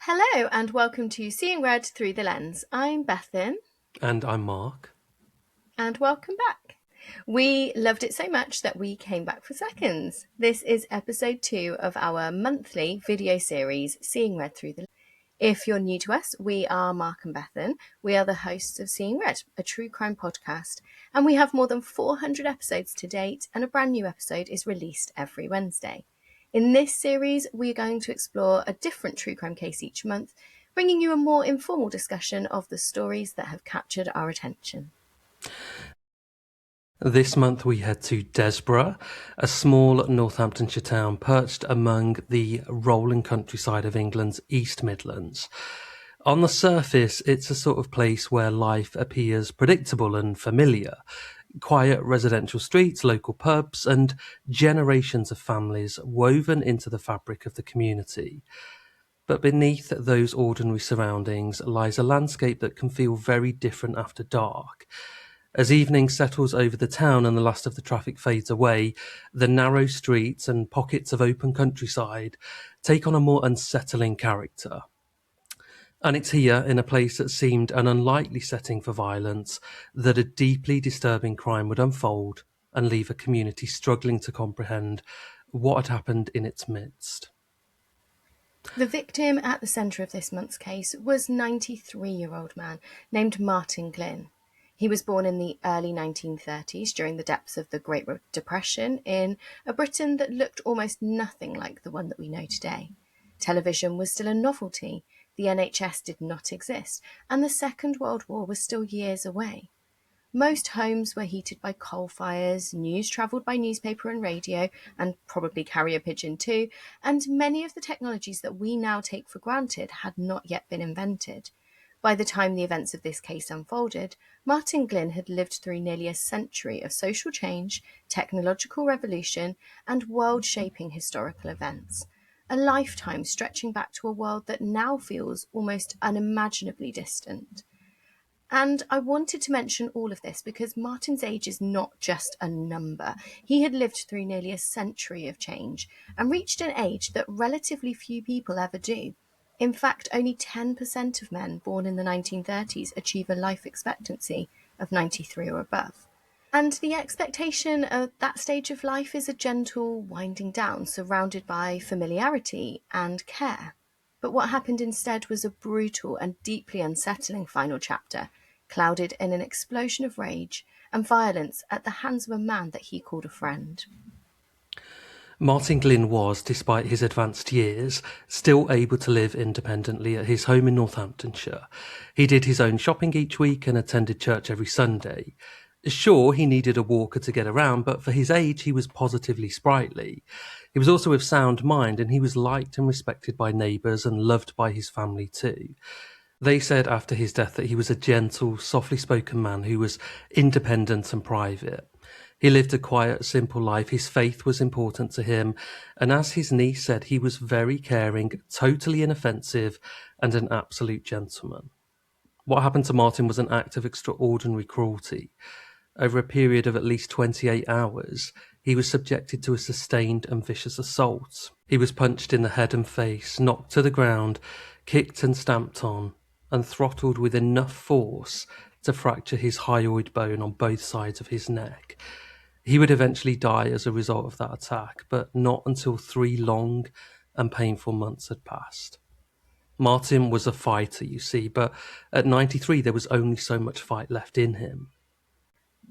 Hello and welcome to Seeing Red Through the Lens. I'm Bethan. And I'm Mark. And welcome back. We loved it so much that we came back for seconds. This is episode 2 of our monthly video series, Seeing Red Through the Lens. If you're new to us, we are Mark and Bethan. We are the hosts of Seeing Red, a true crime podcast, and we have more than 400 episodes to date, and a brand new episode is released every Wednesday. In this series, we are going to explore a different true crime case each month, bringing you a more informal discussion of the stories that have captured our attention. This month we head to Desborough, a small Northamptonshire town perched among the rolling countryside of England's East Midlands. On the surface, it's a sort of place where life appears predictable and familiar. Quiet residential streets, local pubs, and generations of families woven into the fabric of the community. But beneath those ordinary surroundings lies a landscape that can feel very different after dark. As evening settles over the town and the last of the traffic fades away, the narrow streets and pockets of open countryside take on a more unsettling character. And it's here, in a place that seemed an unlikely setting for violence, that a deeply disturbing crime would unfold and leave a community struggling to comprehend what had happened in its midst. The victim at the centre of this month's case was 93-year-old man named Martin Glynn. He was born in the early 1930s during the depths of the Great Depression in a Britain that looked almost nothing like the one that we know today. Television was still a novelty, the NHS did not exist, and the Second World War was still years away. Most homes were heated by coal fires, news travelled by newspaper and radio, and probably carrier pigeon too, and many of the technologies that we now take for granted had not yet been invented. By the time the events of this case unfolded, Martin Glynn had lived through nearly a century of social change, technological revolution, and world-shaping historical events. A lifetime stretching back to a world that now feels almost unimaginably distant. And I wanted to mention all of this because Martin's age is not just a number. He had lived through nearly a century of change and reached an age that relatively few people ever do. In fact, only 10% of men born in the 1930s achieve a life expectancy of 93 or above. And the expectation at that stage of life is a gentle winding down, surrounded by familiarity and care. But what happened instead was a brutal and deeply unsettling final chapter, clouded in an explosion of rage and violence at the hands of a man that he called a friend. Martin Glynn was, despite his advanced years, still able to live independently at his home in Northamptonshire. He did his own shopping each week and attended church every Sunday. Sure, he needed a walker to get around, but for his age, he was positively sprightly. He was also of sound mind, and he was liked and respected by neighbours and loved by his family too. They said after his death that he was a gentle, softly spoken man who was independent and private. He lived a quiet, simple life. His faith was important to him. And as his niece said, he was very caring, totally inoffensive, and an absolute gentleman. What happened to Martin was an act of extraordinary cruelty. Over a period of at least 28 hours, he was subjected to a sustained and vicious assault. He was punched in the head and face, knocked to the ground, kicked and stamped on, and throttled with enough force to fracture his hyoid bone on both sides of his neck. He would eventually die as a result of that attack, but not until 3 long and painful months had passed. Martin was a fighter, you see, but at 93 there was only so much fight left in him.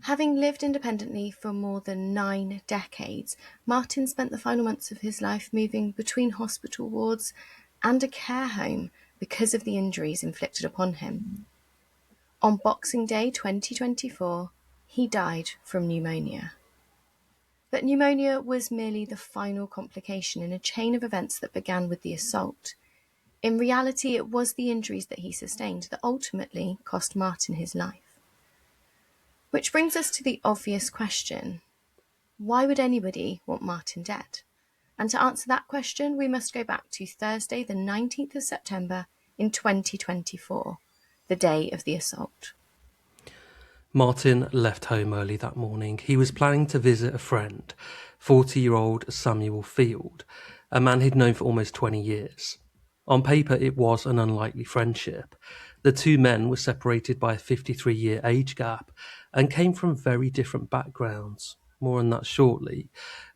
Having lived independently for more than 9 decades, Martin spent the final months of his life moving between hospital wards and a care home because of the injuries inflicted upon him. On Boxing Day 2024, he died from pneumonia. But pneumonia was merely the final complication in a chain of events that began with the assault. In reality, it was the injuries that he sustained that ultimately cost Martin his life. Which brings us to the obvious question: why would anybody want Martin dead? And to answer that question, we must go back to Thursday, the 19th of September in 2024, the day of the assault. Martin left home early that morning. He was planning to visit a friend, 40-year-old Samuel Field, a man he'd known for almost 20 years. On paper, it was an unlikely friendship. The two men were separated by a 53-year age gap and came from very different backgrounds. More on that shortly.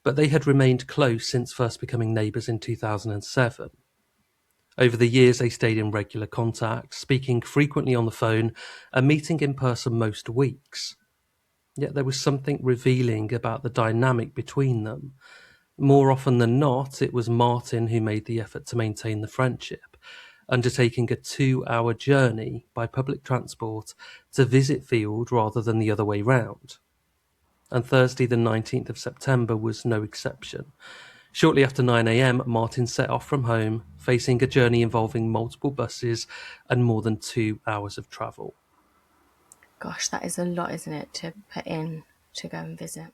But they had remained close since first becoming neighbours in 2007. Over the years, they stayed in regular contact, speaking frequently on the phone and meeting in person most weeks. Yet there was something revealing about the dynamic between them. More often than not, it was Martin who made the effort to maintain the friendship, undertaking a 2-hour journey by public transport to visit Field rather than the other way round. And Thursday, the 19th of September, was no exception. Shortly after 9 a.m., Martin set off from home, facing a journey involving multiple buses and more than 2 hours of travel. Gosh, that is a lot, isn't it, to put in to go and visit.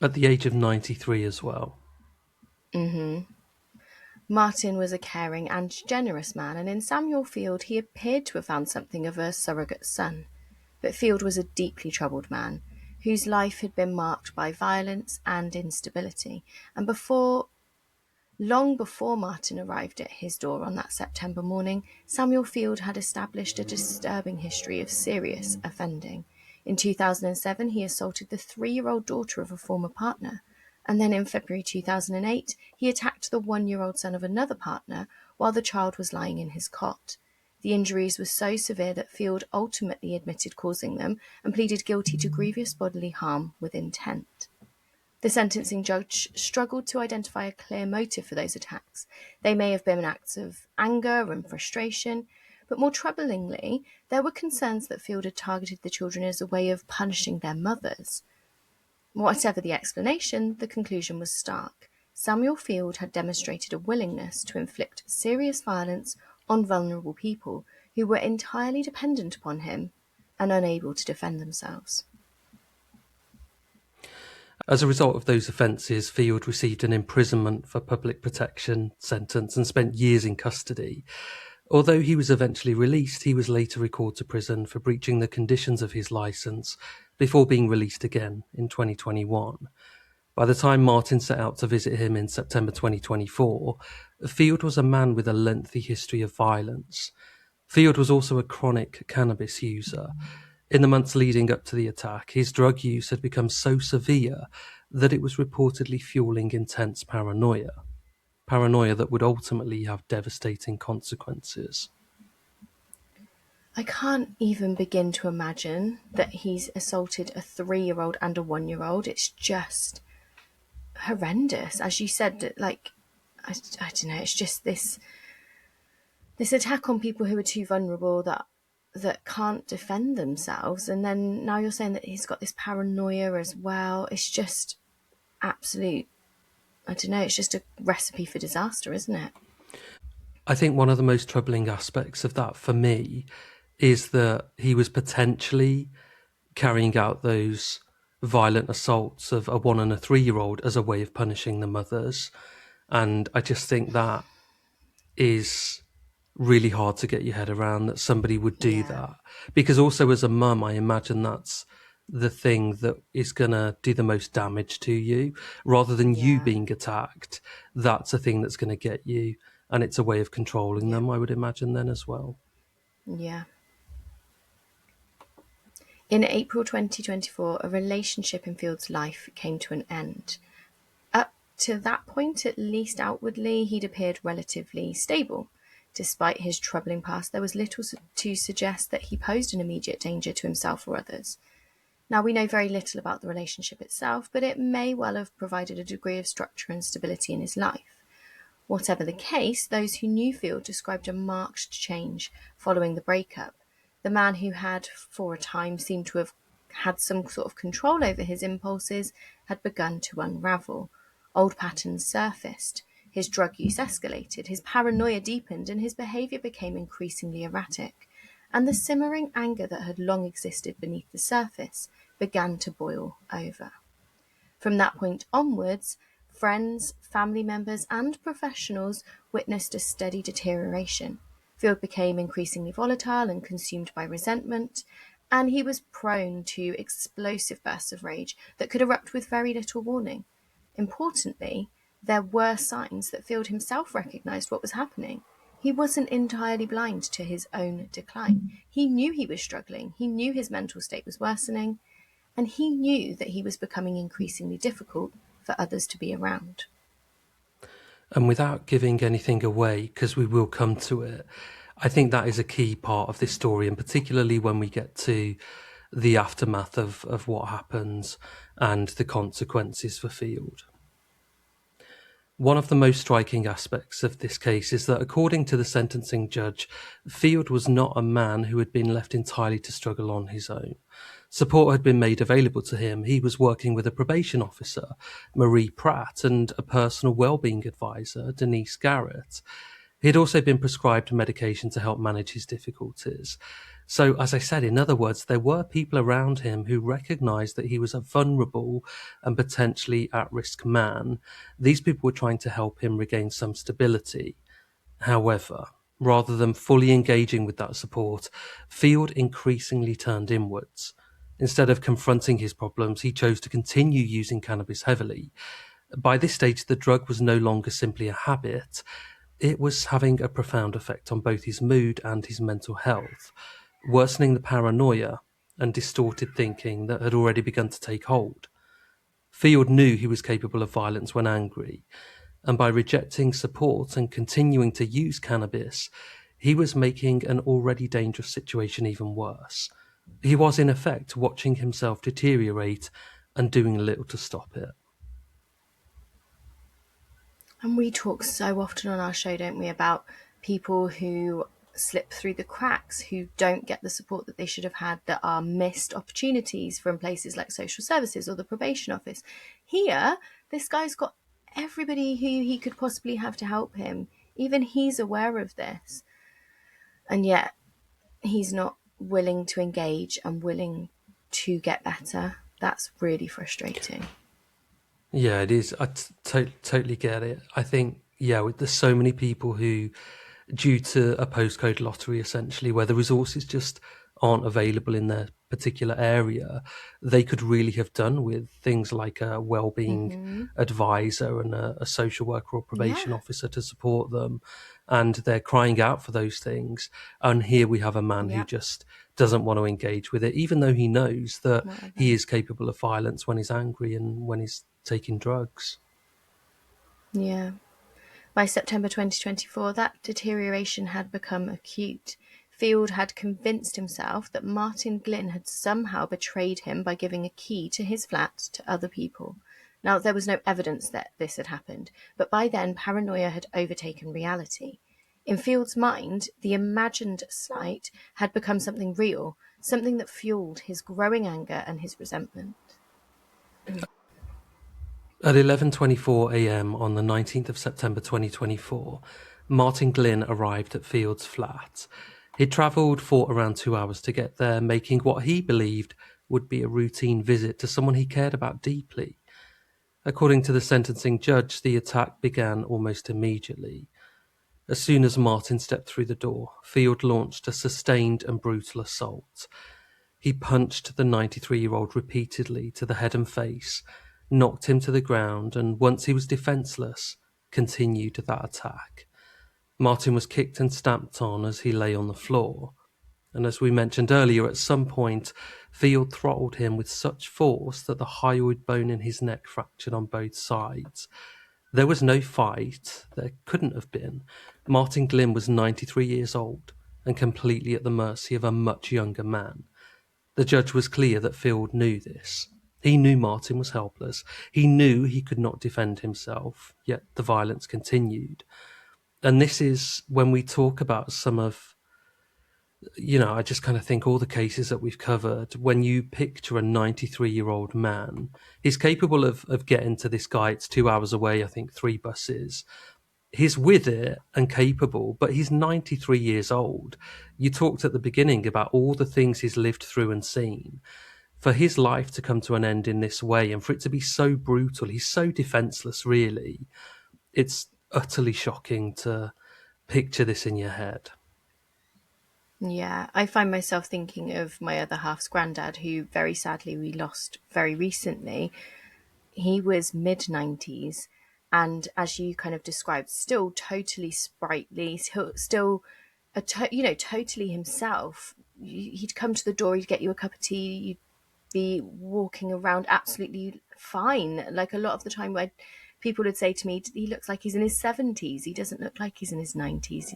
At the age of 93 as well. Martin was a caring and generous man, and in Samuel Field he appeared to have found something of a surrogate son. But Field was a deeply troubled man, whose life had been marked by violence and instability, and long before Martin arrived at his door on that September morning, Samuel Field had established a disturbing history of serious offending. In 2007, he assaulted the 3-year-old daughter of a former partner. And then in February 2008, he attacked the 1-year-old son of another partner while the child was lying in his cot. The injuries were so severe that Field ultimately admitted causing them and pleaded guilty to grievous bodily harm with intent. The sentencing judge struggled to identify a clear motive for those attacks. They may have been acts of anger and frustration, but more troublingly, there were concerns that Field had targeted the children as a way of punishing their mothers. Whatever the explanation, the conclusion was stark. Samuel Field had demonstrated a willingness to inflict serious violence on vulnerable people who were entirely dependent upon him and unable to defend themselves. As a result of those offences, Field received an imprisonment for public protection sentence and spent years in custody. Although he was eventually released, he was later recalled to prison for breaching the conditions of his licence before being released again in 2021. By the time Martin set out to visit him in September 2024, Field was a man with a lengthy history of violence. Field was also a chronic cannabis user. In the months leading up to the attack, his drug use had become so severe that it was reportedly fueling intense paranoia. Paranoia that would ultimately have devastating consequences. I can't even begin to imagine that he's assaulted a 3-year-old and a 1-year-old. It's just horrendous. As you said, like, I don't know, it's just this attack on people who are too vulnerable that can't defend themselves. And then now you're saying that he's got this paranoia as well. It's just absolute, I don't know, it's just a recipe for disaster, isn't it? I think one of the most troubling aspects of that for me is that he was potentially carrying out those violent assaults of a 1 and a 3-year-old as a way of punishing the mothers. And I just think that is really hard to get your head around, that somebody would do Yeah, that. Because also as a mum, I imagine that's the thing that is going to do the most damage to you. Rather than you yeah, being attacked, that's a thing that's going to get you. And it's a way of controlling yeah, them, I would imagine, then as well. yeah. In April 2024, a relationship in Field's life came to an end. Up to that point, at least outwardly, he'd appeared relatively stable. Despite his troubling past, there was little to suggest that he posed an immediate danger to himself or others. Now, we know very little about the relationship itself, but it may well have provided a degree of structure and stability in his life. Whatever the case, those who knew Field described a marked change following the breakup. The man who had, for a time, seemed to have had some sort of control over his impulses had begun to unravel. Old patterns surfaced. His drug use escalated, his paranoia deepened, and his behaviour became increasingly erratic. And the simmering anger that had long existed beneath the surface began to boil over. From that point onwards, friends, family members, and professionals witnessed a steady deterioration. Field became increasingly volatile and consumed by resentment, and he was prone to explosive bursts of rage that could erupt with very little warning. Importantly, there were signs that Field himself recognised what was happening. He wasn't entirely blind to his own decline. He knew he was struggling, he knew his mental state was worsening, and he knew that he was becoming increasingly difficult for others to be around. And without giving anything away, because we will come to it, I think that is a key part of this story, and particularly when we get to the aftermath of what happens and the consequences for Field. One of the most striking aspects of this case is that, according to the sentencing judge, Field was not a man who had been left entirely to struggle on his own. Support had been made available to him. He was working with a probation officer, Marie Pratt, and a personal well-being advisor, Denise Garrett. He had also been prescribed medication to help manage his difficulties. So, as I said, in other words, there were people around him who recognised that he was a vulnerable and potentially at-risk man. These people were trying to help him regain some stability. However, rather than fully engaging with that support, Field increasingly turned inwards. Instead of confronting his problems, he chose to continue using cannabis heavily. By this stage, the drug was no longer simply a habit. It was having a profound effect on both his mood and his mental health, worsening the paranoia and distorted thinking that had already begun to take hold. Field knew he was capable of violence when angry, and by rejecting support and continuing to use cannabis, he was making an already dangerous situation even worse. He was, in effect, watching himself deteriorate and doing little to stop it. And we talk so often on our show, don't we, about people who slip through the cracks, who don't get the support that they should have had, that are missed opportunities from places like social services or the probation office. Here, this guy's got everybody who he could possibly have to help him. Even he's aware of this. And yet, he's not willing to engage and willing to get better. That's really frustrating. Yeah, it is. I totally get it. I think, yeah, there's so many people who, due to a postcode lottery, essentially, where the resources just aren't available in their particular area, they could really have done with things like a well-being advisor and a social worker or probation Yeah, officer to support them. And they're crying out for those things. And here we have a man who yeah, just doesn't want to engage with it, even though he knows that he whatever. is capable of violence when he's angry and when he's taking drugs. Yeah. By September 2024, that deterioration had become acute. Field had convinced himself that Martin Glynn had somehow betrayed him by giving a key to his flat to other people. Now, there was no evidence that this had happened, but by then paranoia had overtaken reality. In Field's mind, the imagined slight had become something real, something that fueled his growing anger and his resentment. At 11:24 a.m. on the 19th of September 2024, Martin Glynn arrived at Field's flat. He'd travelled for around 2 hours to get there, making what he believed would be a routine visit to someone he cared about deeply. According to the sentencing judge, the attack began almost immediately. As soon as Martin stepped through the door, Field launched a sustained and brutal assault. He punched the 93-year-old repeatedly to the head and face, knocked him to the ground, and once he was defenceless, continued that attack. Martin was kicked and stamped on as he lay on the floor. And as we mentioned earlier, at some point, Field throttled him with such force that the hyoid bone in his neck fractured on both sides. There was no fight. There couldn't have been. Martin Glynn was 93 years old and completely at the mercy of a much younger man. The judge was clear that Field knew this. He knew Martin was helpless. He knew he could not defend himself, yet the violence continued. And this is when we talk about some of, I just kind of think all the cases that we've covered, when you picture a 93-year-old man, he's capable of getting to this guy. It's 2 hours away, I think 3 buses. He's with it and capable, but he's 93 years old. You talked at the beginning about all the things he's lived through and seen. For his life to come to an end in this way and for it to be so brutal, he's so defenseless, really. It's utterly shocking to picture this in your head. Yeah, I find myself thinking of my other half's granddad, who very sadly we lost very recently. He was mid 90s and as you kind of described, still totally sprightly, still totally himself. He'd come to the door, he'd get you a cup of tea, you'd be walking around absolutely fine. Like a lot of the time, where people would say to me, he looks like he's in his 70s. He doesn't look like he's in his 90s.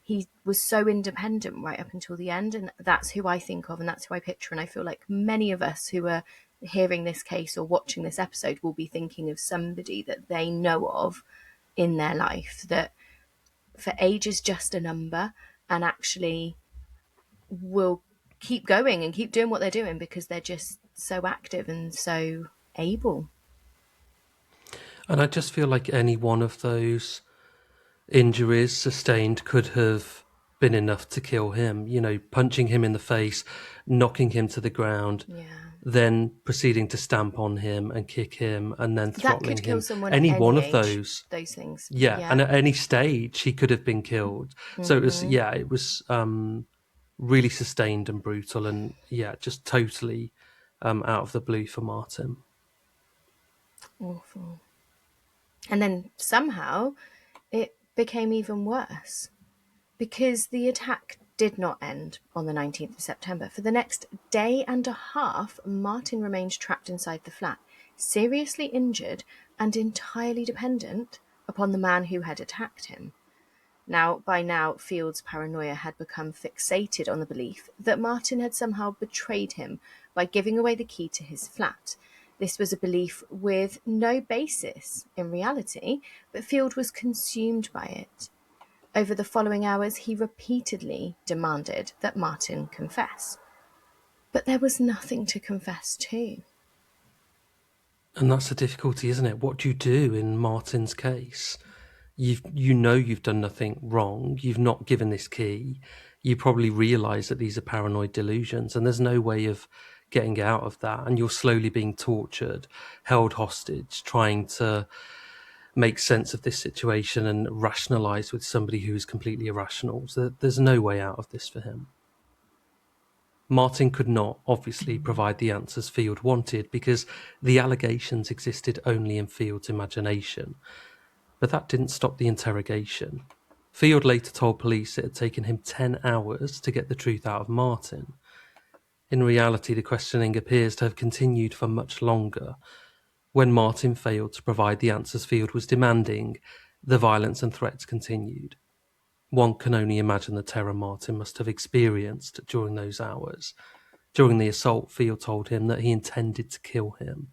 He was so independent right up until the end. And that's who I think of, and that's who I picture. And I feel like many of us who are hearing this case or watching this episode will be thinking of somebody that they know of in their life that for age is just a number, and actually will keep going and keep doing what they're doing because they're just so active and so able. And I just feel like any one of those injuries sustained could have been enough to kill him. You know, punching him in the face, knocking him to the ground, Yeah. then proceeding to stamp on him and kick him and then That throttling could kill him. someone at Any one any of age, those, those things. yeah, and Yeah. at any stage he could have been killed. So it was, yeah, it was really sustained and brutal, and yeah, just totally out of the blue for Martin. Awful. And then somehow it became even worse because the attack did not end on the 19th of September. For the next day and a half, Martin remained trapped inside the flat, seriously injured and entirely dependent upon the man who had attacked him. By now, Field's paranoia had become fixated on the belief that Martin had somehow betrayed him by giving away the key to his flat. This was a belief with no basis in reality, but Field was consumed by it. Over the following hours, he repeatedly demanded that Martin confess. But there was nothing to confess to. And that's the difficulty, isn't it? What do you do in Martin's case? You've done nothing wrong. You've not given this key. You probably realise that these are paranoid delusions, and there's no way of getting out of that. And you're slowly being tortured, held hostage, trying to make sense of this situation and rationalise with somebody who is completely irrational. So there's no way out of this for him. Martin could not, obviously, provide the answers Field wanted because the allegations existed only in Field's imagination. But that didn't stop the interrogation. Field later told police it had taken him 10 hours to get the truth out of Martin. In reality, the questioning appears to have continued for much longer. When Martin failed to provide the answers Field was demanding, the violence and threats continued. One can only imagine the terror Martin must have experienced during those hours. During the assault, Field told him that he intended to kill him.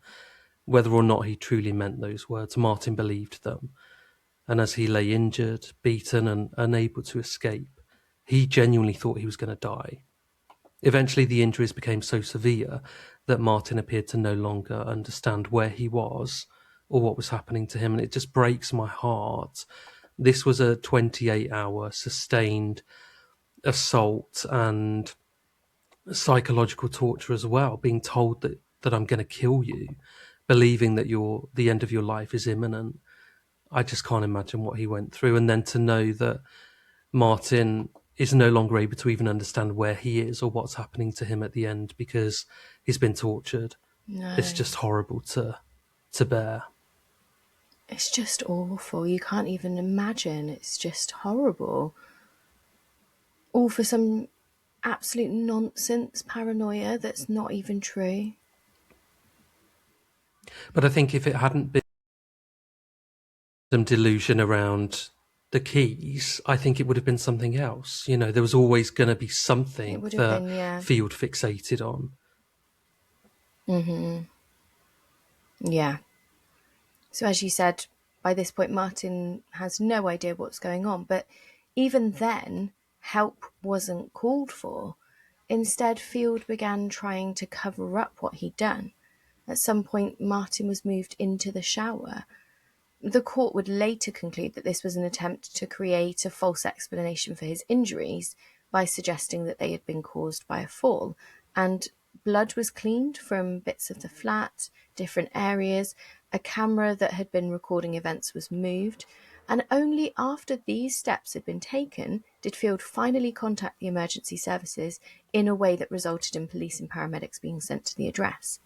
Whether or not he truly meant those words, Martin believed them. And as he lay injured, beaten, and unable to escape, he genuinely thought he was going to die. Eventually, the injuries became so severe that Martin appeared to no longer understand where he was or what was happening to him, and it just breaks my heart. This was a 28-hour sustained assault and psychological torture as well, being told that I'm going to kill you, believing that the end of your life is imminent. I just can't imagine what he went through. And then to know that Martin is no longer able to even understand where he is or what's happening to him at the end because he's been tortured. It's No, just horrible to bear. it's just awful. You can't even imagine. It's just horrible. All for some absolute nonsense paranoia that's not even true. But I think if it hadn't been some delusion around the keys, I think it would have been something else. You know, there was always going to be It something would have that been, yeah. Field fixated on. Yeah. So, as you said, by this point, Martin has no idea what's going on. But even then, help wasn't called for. Instead, Field began trying to cover up what he'd done. At some point, Martin was moved into the shower. The court would later conclude that this was an attempt to create a false explanation for his injuries by suggesting that they had been caused by a fall, and blood was cleaned from bits of the flat, different areas. A camera that had been recording events was moved, and only after these steps had been taken did Field finally contact the emergency services in a way that resulted in police and paramedics being sent to the address.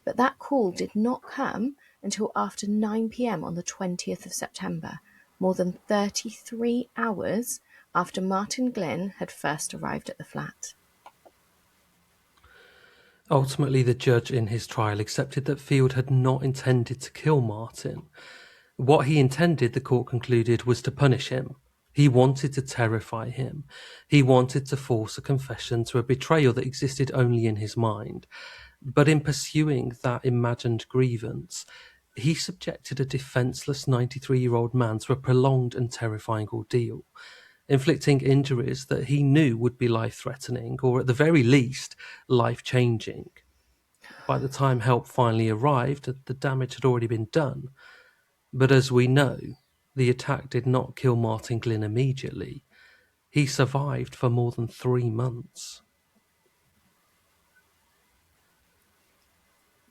But that call did not come until after 9 p.m. on the 20th of September, more than 33 hours after Martin Glynn had first arrived at the flat. Ultimately, the judge in his trial accepted that Field had not intended to kill Martin. What he intended, the court concluded, was to punish him. He wanted to terrify him. He wanted to force a confession to a betrayal that existed only in his mind. But in pursuing that imagined grievance, he subjected a defenseless 93-year-old man to a prolonged and terrifying ordeal, inflicting injuries that he knew would be life-threatening, or at the very least, life-changing. By the time help finally arrived, the damage had already been done. But as we know, the attack did not kill Martin Glynn immediately. He survived for more than 3 months.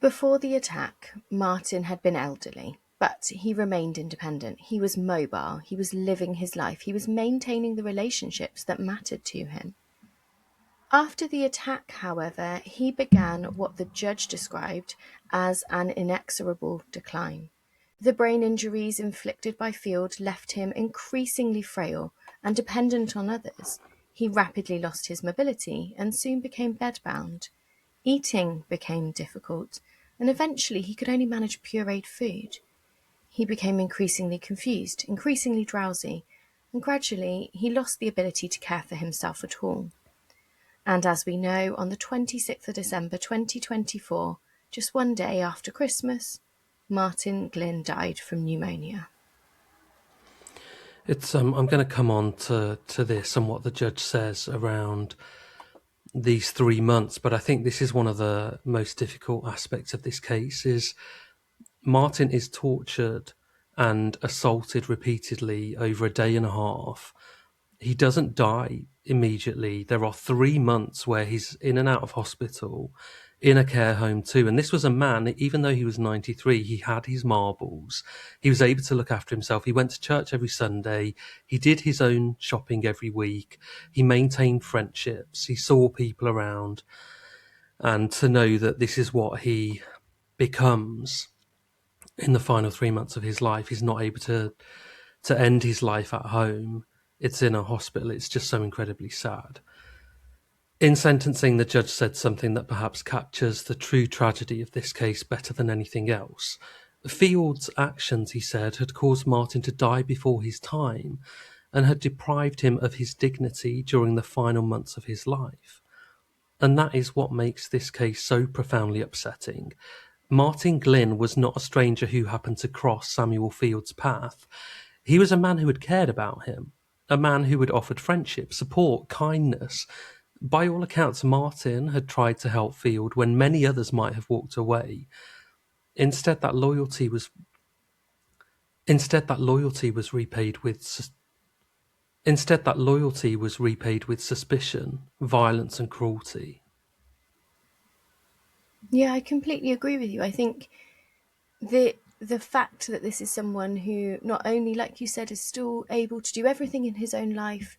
Before the attack, Martin had been elderly, but he remained independent. He was mobile, he was living his life, he was maintaining the relationships that mattered to him. After the attack, however, he began what the judge described as an inexorable decline. The brain injuries inflicted by Field left him increasingly frail and dependent on others. He rapidly lost his mobility and soon became bedbound. Eating became difficult, and eventually he could only manage pureed food. He became increasingly confused, increasingly drowsy, and gradually he lost the ability to care for himself at all. And as we know, on the 26th of December 2024, just one day after Christmas, Martin Glynn died from pneumonia. I'm going to come on to this and what the judge says around these 3 months, but I think this is one of the most difficult aspects of this case is Martin is tortured and assaulted repeatedly over a day and a half. He doesn't die immediately. There are 3 months where he's in and out of hospital, in a care home too. And this was a man, even though he was 93, he had his marbles. He was able to look after himself. He went to church every Sunday. He did his own shopping every week. He maintained friendships. He saw people around. And to know that this is what he becomes in the final 3 months of his life, he's not able to end his life at home. It's in a hospital. It's just so incredibly sad. In sentencing, the judge said something that perhaps captures the true tragedy of this case better than anything else. Field's actions, he said, had caused Martin to die before his time and had deprived him of his dignity during the final months of his life. And that is what makes this case so profoundly upsetting. Martin Glynn was not a stranger who happened to cross Samuel Field's path. He was a man who had cared about him, a man who had offered friendship, support, kindness. By all accounts, Martin had tried to help Field when many others might have walked away. Instead, that loyalty was repaid with suspicion, violence, and cruelty. Yeah, I completely agree with you. I think the fact that this is someone who not only, like you said, is still able to do everything in his own life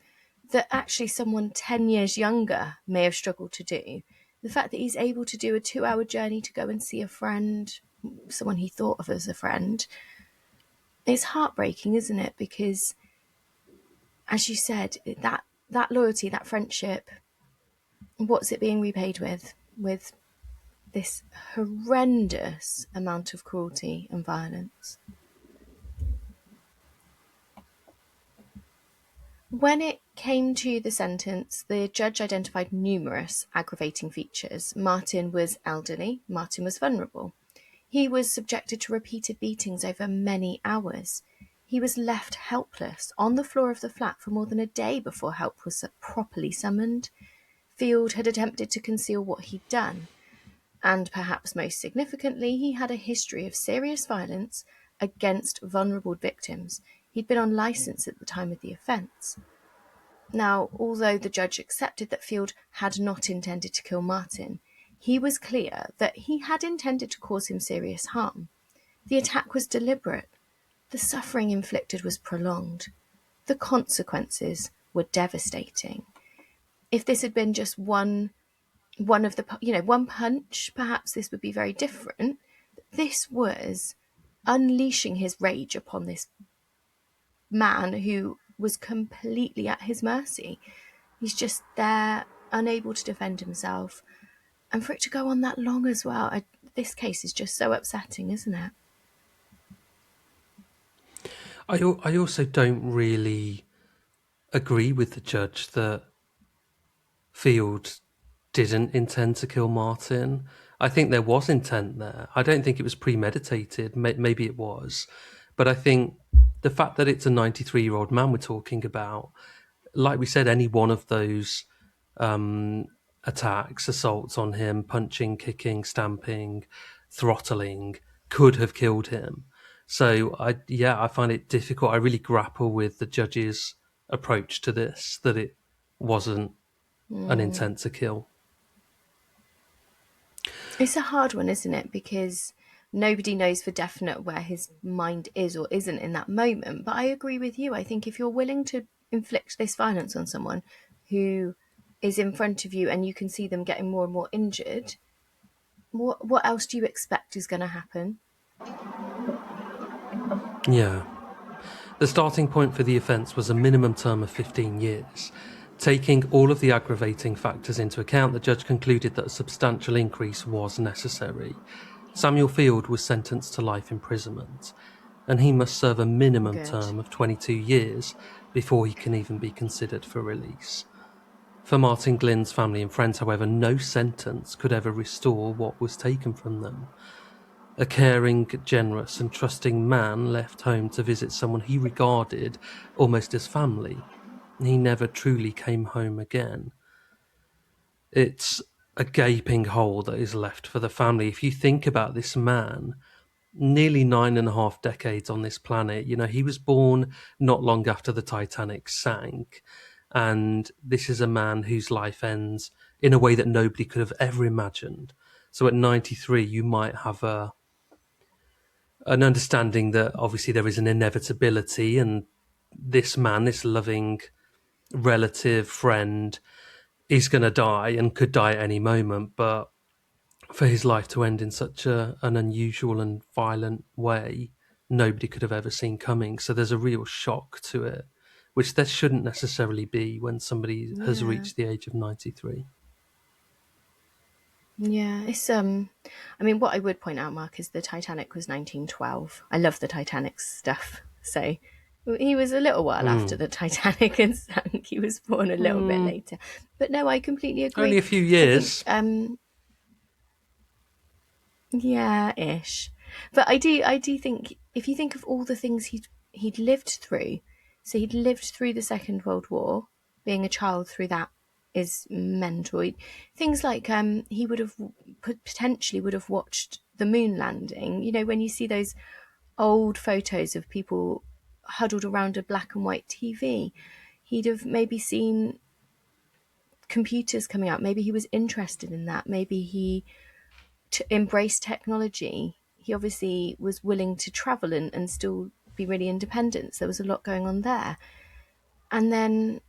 that actually someone 10 years younger may have struggled to do. The fact that he's able to do a 2-hour journey to go and see a friend, someone he thought of as a friend, it's heartbreaking, isn't it? Because, as you said, that loyalty, that friendship, what's it being repaid with? With this horrendous amount of cruelty and violence. When it came to the sentence, the judge identified numerous aggravating features. Martin was elderly, Martin was vulnerable. He was subjected to repeated beatings over many hours. He was left helpless on the floor of the flat for more than a day before help was properly summoned. Field had attempted to conceal what he'd done, and perhaps most significantly, he had a history of serious violence against vulnerable victims. He'd been on licence at the time of the offence. Now, although the judge accepted that Field had not intended to kill Martin, he was clear that he had intended to cause him serious harm. The attack was deliberate. The suffering inflicted was prolonged. The consequences were devastating. If this had been just one punch, perhaps this would be very different. This was unleashing his rage upon this man who was completely at his mercy. He's just there, unable to defend himself. And for it to go on that long as well, this case is just so upsetting, isn't it? I also don't really agree with the judge that Field didn't intend to kill Martin. I think there was intent there. I don't think it was premeditated. Maybe it was. But I think the fact that it's a 93-year-old man we're talking about, like we said, any one of those attacks, assaults on him, punching, kicking, stamping, throttling, could have killed him. So I find it difficult. I really grapple with the judge's approach to this, that it wasn't an intent to kill. It's a hard one, isn't it? Because nobody knows for definite where his mind is or isn't in that moment. But I agree with you. I think if you're willing to inflict this violence on someone who is in front of you and you can see them getting more and more injured, what else do you expect is going to happen? Yeah. The starting point for the offence was a minimum term of 15 years. Taking all of the aggravating factors into account, the judge concluded that a substantial increase was necessary. Samuel Field was sentenced to life imprisonment, and he must serve a minimum Good. term of 22 years before he can even be considered for release. For Martin Glynn's family and friends, however, no sentence could ever restore what was taken from them. A caring, generous, and trusting man left home to visit someone he regarded almost as family. He never truly came home again. It's a gaping hole that is left for the family. If you think about this man, nearly 9.5 decades on this planet, he was born not long after the Titanic sank. And this is a man whose life ends in a way that nobody could have ever imagined. So at 93, you might have an understanding that obviously there is an inevitability, and this man, this loving relative, friend, is going to die and could die at any moment. But for his life to end in such an unusual and violent way, nobody could have ever seen coming. So there's a real shock to it, which there shouldn't necessarily be when somebody has Yeah. reached the age of 93. Yeah, it's I mean, what I would point out, Mark, is the Titanic was 1912. I love the Titanic stuff. So he was a little while after Mm. the Titanic had sunk. He was born a little bit Mm. later. But no, I completely Only agree. a few I think years. yeah, ish. But I do think if you think of all the things he'd lived through, so he'd lived through the Second World War, being a child through that is mental. Things like he would have potentially would have watched the moon landing. You know, when you see those old photos of people huddled around a black and white TV, he'd have maybe seen computers coming out. Maybe he was interested in that. Maybe he to embrace technology. He obviously was willing to travel and still be really independent. So there was a lot going on there. And then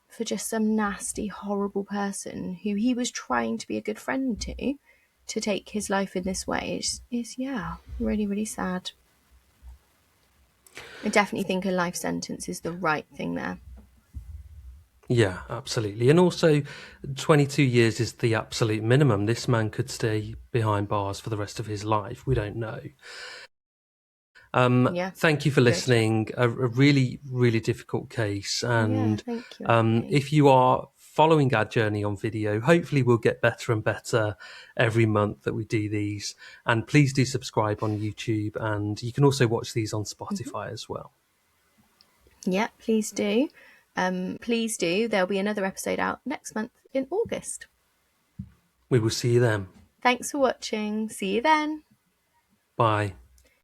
for just some nasty, horrible person who he was trying to be a good friend to take his life in this way is yeah, really, really sad. I definitely think a life sentence is the right thing there. Yeah, absolutely. And also, 22 years is the absolute minimum. This man could stay behind bars for the rest of his life. We don't know. Yeah, Thank you for good. listening. A really, really difficult case. Yeah, And thank you, Andy. if you are following our journey on video, hopefully we'll get better and better every month that we do these. And please do subscribe on YouTube. And you can also watch these on Spotify as well. Yeah, please do. Please do. There'll be another episode out next month in August. We will see you then. Thanks for watching. See you then. Bye.